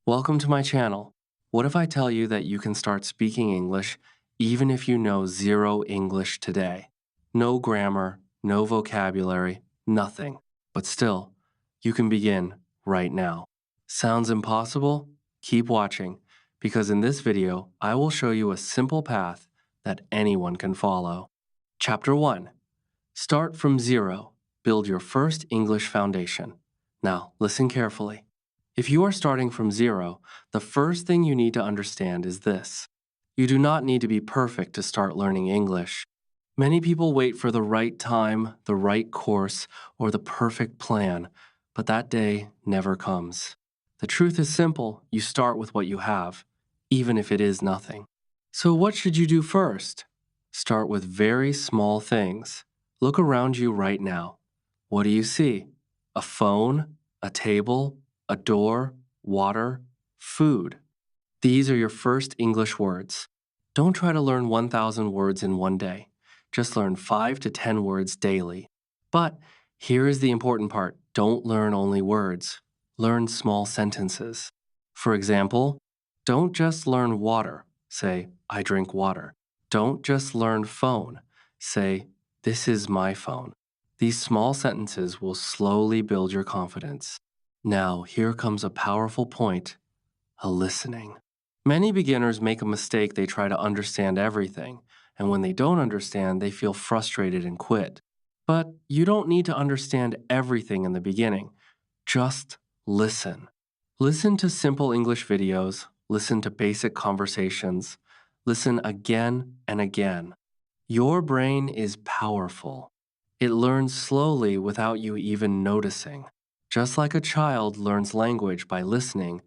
Welcome to my channel. What if I tell you that you can start speaking English even if you know zero English today? No grammar, no vocabulary, nothing. But still, you can begin right now. Sounds impossible? Keep watching, because in this video, I will show you a simple path that anyone can follow. Chapter 1. Start from zero. Build your first English foundation. Now, listen carefully. If you are starting from zero, the first thing you need to understand is this. You do not need to be perfect to start learning English. Many people wait for the right time, the right course, or the perfect plan, but that day never comes. The truth is simple. You start with what you have, even if it is nothing. So what should you do first? Start with very small things. Look around you right now. What do you see? A phone? A table? A door? Water? Food? These are your first English words. Don't try to learn 1,000 words in one day. Just learn 5 to 10 words daily. But here is the important part. Don't learn only words. Learn small sentences. For example, don't just learn water. Say, I drink water. Don't just learn phone. Say, this is my phone. These small sentences will slowly build your confidence. Now, here comes a powerful point, a listening. Many beginners make a mistake. They try to understand everything, and when they don't understand, they feel frustrated and quit. But you don't need to understand everything in the beginning. Just listen. Listen to simple English videos, listen to basic conversations, listen again and again. Your brain is powerful. It learns slowly without you even noticing. Just like a child learns language by listening,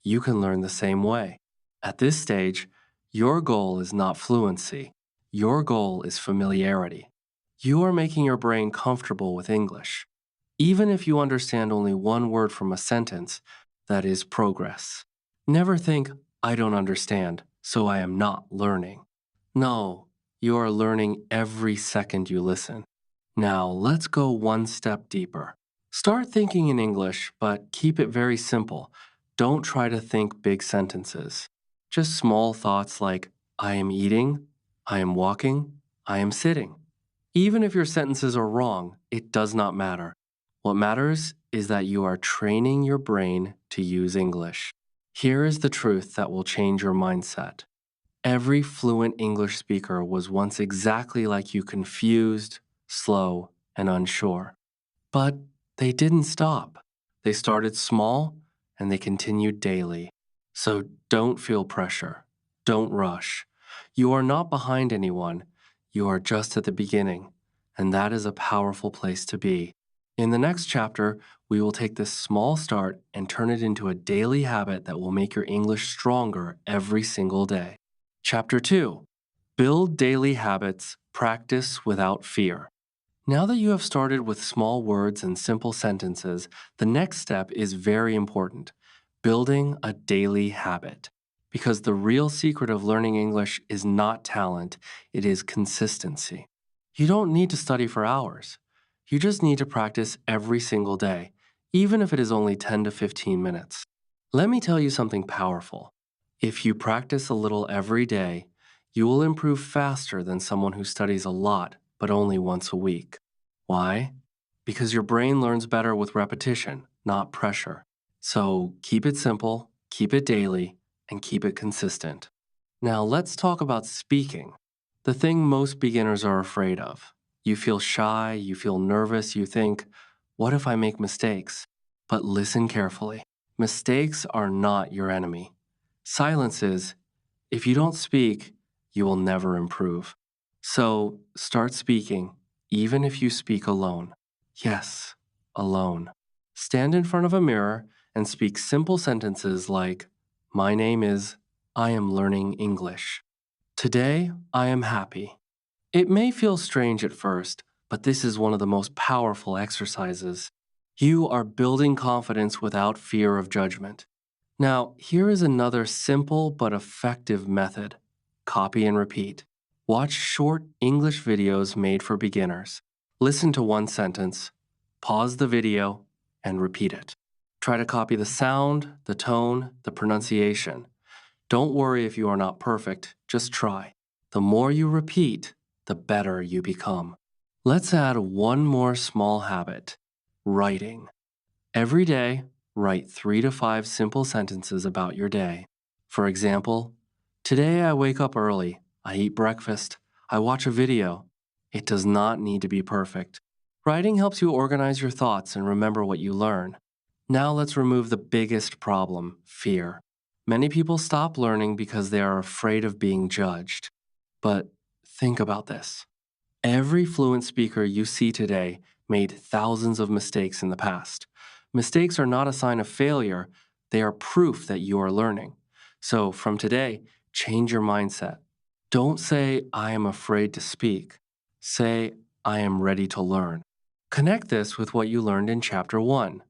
you can learn the same way. At this stage, your goal is not fluency. Your goal is familiarity. You are making your brain comfortable with English. Even if you understand only one word from a sentence, that is progress. Never think, I don't understand, so I am not learning. No, you are learning every second you listen. Now, let's go one step deeper. Start thinking in English, but keep it very simple. Don't try to think big sentences. Just small thoughts like, I am eating, I am walking, I am sitting. Even if your sentences are wrong, it does not matter. What matters is that you are training your brain to use English. Here is the truth that will change your mindset. Every fluent English speaker was once exactly like you, confused, slow, and unsure. But they didn't stop. They started small and they continued daily. So don't feel pressure. Don't rush. You are not behind anyone. You are just at the beginning. And that is a powerful place to be. In the next chapter, we will take this small start and turn it into a daily habit that will make your English stronger every single day. Chapter 2. Build daily habits, practice without fear. Now that you have started with small words and simple sentences, the next step is very important, building a daily habit. Because the real secret of learning English is not talent, it is consistency. You don't need to study for hours. You just need to practice every single day, even if it is only 10 to 15 minutes. Let me tell you something powerful. If you practice a little every day, you will improve faster than someone who studies a lot but only once a week. Why? Because your brain learns better with repetition, not pressure. So keep it simple, keep it daily, and keep it consistent. Now let's talk about speaking, the thing most beginners are afraid of. You feel shy, you feel nervous, you think, what if I make mistakes? But listen carefully. Mistakes are not your enemy. Silence is. If you don't speak, you will never improve. So start speaking, even if you speak alone. Yes, alone. Stand in front of a mirror and speak simple sentences like, my name is, I am learning English. Today, I am happy. It may feel strange at first, but this is one of the most powerful exercises. You are building confidence without fear of judgment. Now, here is another simple but effective method. Copy and repeat. Watch short English videos made for beginners. Listen to one sentence, pause the video, and repeat it. Try to copy the sound, the tone, the pronunciation. Don't worry if you are not perfect, just try. The more you repeat, the better you become. Let's add one more small habit: writing. Every day, write 3 to 5 simple sentences about your day. For example, today I wake up early, I eat breakfast, I watch a video. It does not need to be perfect. Writing helps you organize your thoughts and remember what you learn. Now let's remove the biggest problem: fear. Many people stop learning because they are afraid of being judged. But think about this. Every fluent speaker you see today made thousands of mistakes in the past. Mistakes are not a sign of failure, they are proof that you are learning. So from today, change your mindset. Don't say, I am afraid to speak. Say, I am ready to learn. Connect this with what you learned in Chapter 1.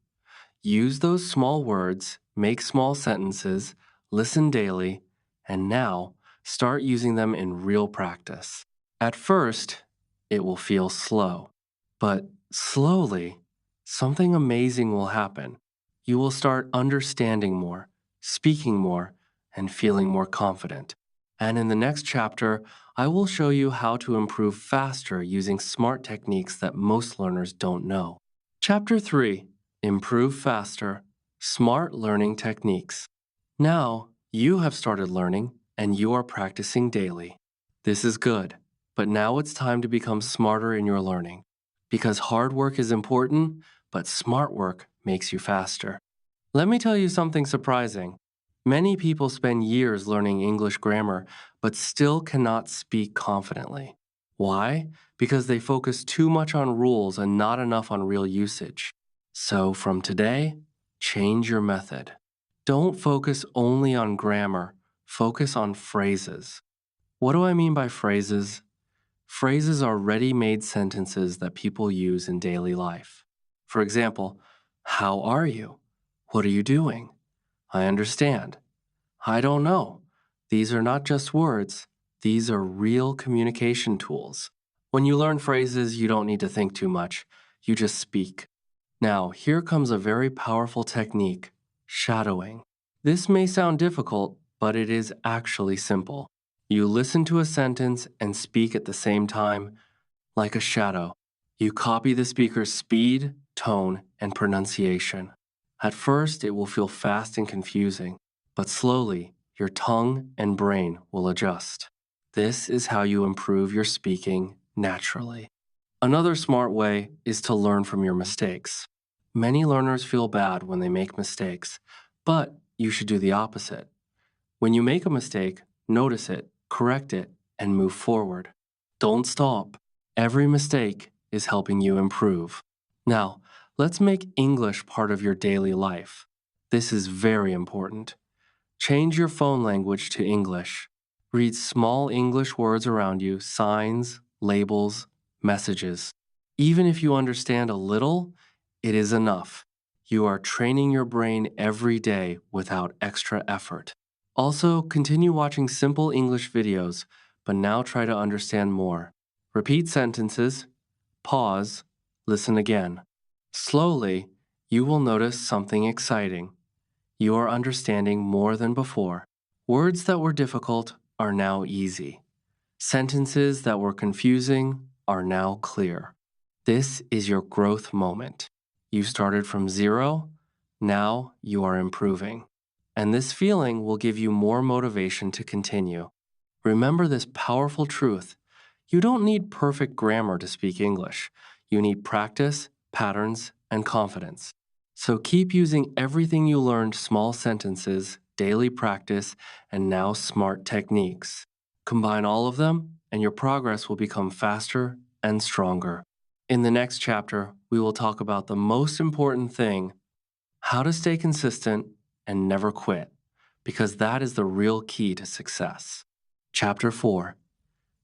Use those small words, make small sentences, listen daily, and now start using them in real practice. At first, it will feel slow, but slowly, something amazing will happen. You will start understanding more, speaking more, and feeling more confident. And in the next chapter, I will show you how to improve faster using smart techniques that most learners don't know. Chapter 3: Improve Faster, Smart Learning Techniques. Now, you have started learning and you are practicing daily. This is good, but now it's time to become smarter in your learning. Because hard work is important, but smart work makes you faster. Let me tell you something surprising. Many people spend years learning English grammar, but still cannot speak confidently. Why? Because they focus too much on rules and not enough on real usage. So from today, change your method. Don't focus only on grammar, focus on phrases. What do I mean by phrases? Phrases are ready made sentences that people use in daily life. For example, how are you? What are you doing? I understand. I don't know. These are not just words, these are real communication tools. When you learn phrases, you don't need to think too much, you just speak. Now, here comes a very powerful technique: shadowing. This may sound difficult, but it is actually simple. You listen to a sentence and speak at the same time, like a shadow. You copy the speaker's speed, tone, and pronunciation. At first, it will feel fast and confusing, but slowly, your tongue and brain will adjust. This is how you improve your speaking naturally. Another smart way is to learn from your mistakes. Many learners feel bad when they make mistakes, but you should do the opposite. When you make a mistake, notice it, correct it, and move forward. Don't stop. Every mistake is helping you improve. Now, let's make English part of your daily life. This is very important. Change your phone language to English. Read small English words around you, signs, labels, messages. Even if you understand a little, it is enough. You are training your brain every day without extra effort. Also, continue watching simple English videos, but now try to understand more. Repeat sentences, pause, listen again. Slowly, you will notice something exciting. You are understanding more than before. Words that were difficult are now easy. Sentences that were confusing are now clear. This is your growth moment. You started from zero, now you are improving. And this feeling will give you more motivation to continue. Remember this powerful truth: you don't need perfect grammar to speak English. You need practice, patterns, and confidence. So keep using everything you learned: small sentences, daily practice, and now smart techniques. Combine all of them, and your progress will become faster and stronger. In the next chapter, we will talk about the most important thing: how to stay consistent and never quit, because that is the real key to success. Chapter 4: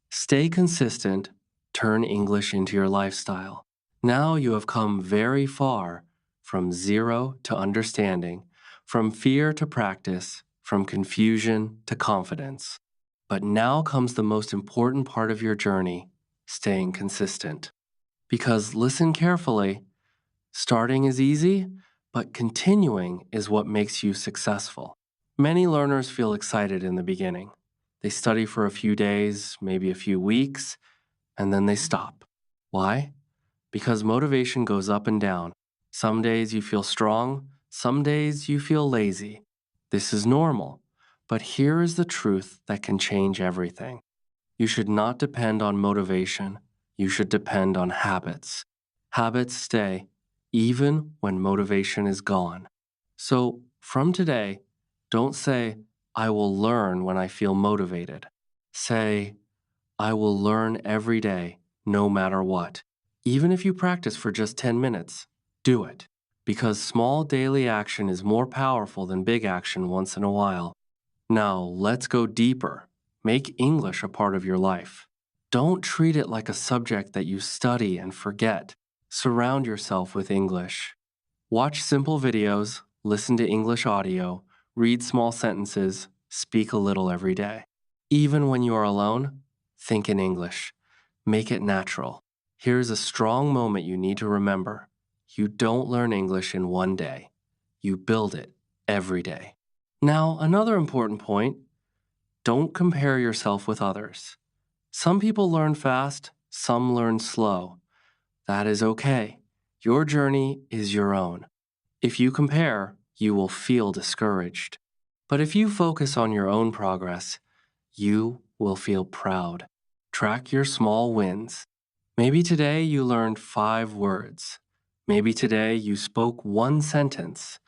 Stay consistent, turn English into your lifestyle. Now you have come very far, from zero to understanding, from fear to practice, from confusion to confidence. But now comes the most important part of your journey: staying consistent. Because listen carefully, starting is easy, but continuing is what makes you successful. Many learners feel excited in the beginning. They study for a few days, maybe a few weeks, and then they stop. Why? Because motivation goes up and down. Some days you feel strong, some days you feel lazy. This is normal, but here is the truth that can change everything. You should not depend on motivation, you should depend on habits. Habits stay, even when motivation is gone. So, from today, don't say, I will learn when I feel motivated. Say, I will learn every day, no matter what. Even if you practice for just 10 minutes, do it. Because small daily action is more powerful than big action once in a while. Now, let's go deeper. Make English a part of your life. Don't treat it like a subject that you study and forget. Surround yourself with English. Watch simple videos, listen to English audio, read small sentences, speak a little every day. Even when you are alone, think in English. Make it natural. Here's a strong moment you need to remember. You don't learn English in one day. You build it every day. Now, another important point, don't compare yourself with others. Some people learn fast, some learn slow. That is okay. Your journey is your own. If you compare, you will feel discouraged. But if you focus on your own progress, you will feel proud. Track your small wins. Maybe today you learned 5 words. Maybe today you spoke 1 sentence.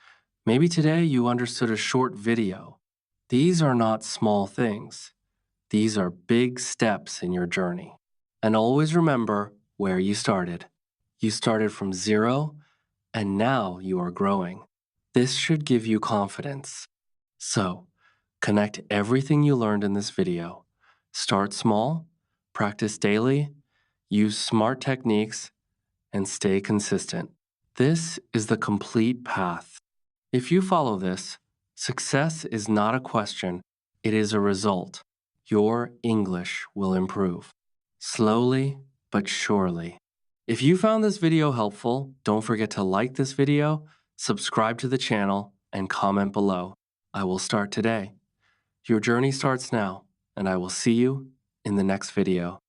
Maybe today you understood a short video. These are not small things. These are big steps in your journey. And always remember where you started. You started from 0, and now you are growing. This should give you confidence. So, connect everything you learned in this video. Start small, practice daily, use smart techniques, and stay consistent. This is the complete path. If you follow this, success is not a question, it is a result. Your English will improve. Slowly but surely. If you found this video helpful, don't forget to like this video, subscribe to the channel, and comment below. I will start today. Your journey starts now, and I will see you in the next video.